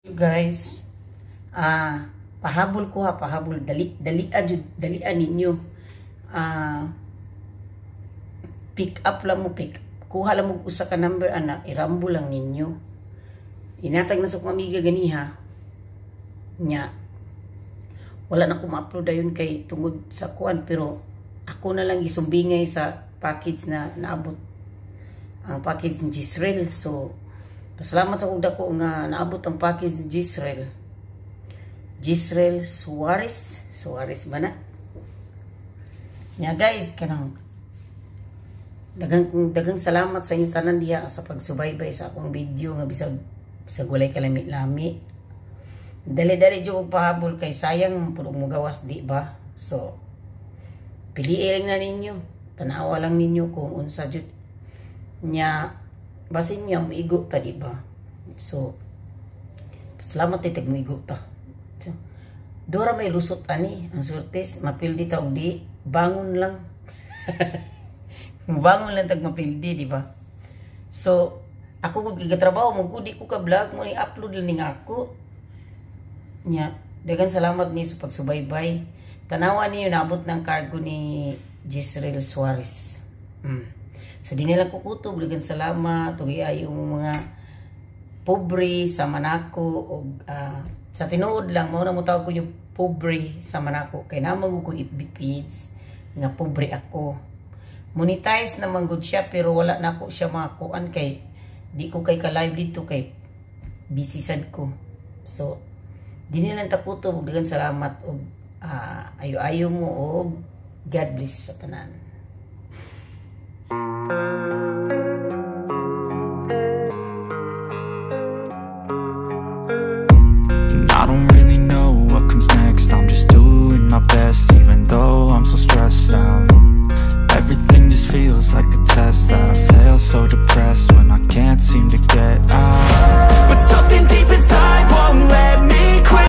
You guys, pahabol ko ha, pahabol, dalian ninyo. Pick up lang mo, kuha lang mo usa ka number, ana, irambo lang ninyo. Inatag na sa kong amiga ganiha, nya, wala na ko ma-upload ayon kay tungod sa kuan, pero ako na lang isumbingay sa package na naabot, ang package ni Gisrael. So, pasalamat sa kuda ko nga naabot ang package ni Gisrael Suarez ba na? Nya guys, kanang dagang salamat sa inyo tanan diha sa pagsubaybay sa akong video nga bisag walay kalami-lami. Dali-dali jud pahabol kay sayang puro mo gawas, di ba? So piliin na ninyo, tanawa lang ninyo kung unsa jud nya basin niya muigo ta, di ba? So salamat titag muigo ta. So, dora may lusot ani ang surtes mapildi ta og di bangon lang. Bangon lang tag mapildi, di ba? So ako gud gigatrabaho mo gud, di ko ka vlog mo, i-upload lang ning ako nya. Dagan salamat ni sa pagsubaybay. Tanawa niyo naabot ng cargo ni Gisrael Suarez. So di nila kukutob, dagan salamat ug iayo mo mga pobre sa Manako og sa tinuod lang mao na mo tawag ko yung pobre sa Manako kay namag ko FB page nga pobre ako. Monetize naman gud siya pero wala na ako siya makuan kay di ko kay ka-live dito kay busy sad ko. So di nila takuto ug dagan salamat og ayo-ayo mo og God bless sa tanan. I don't really know what comes next. I'm just doing my best even though I'm so stressed out. Everything just feels like a test that I fail, so depressed.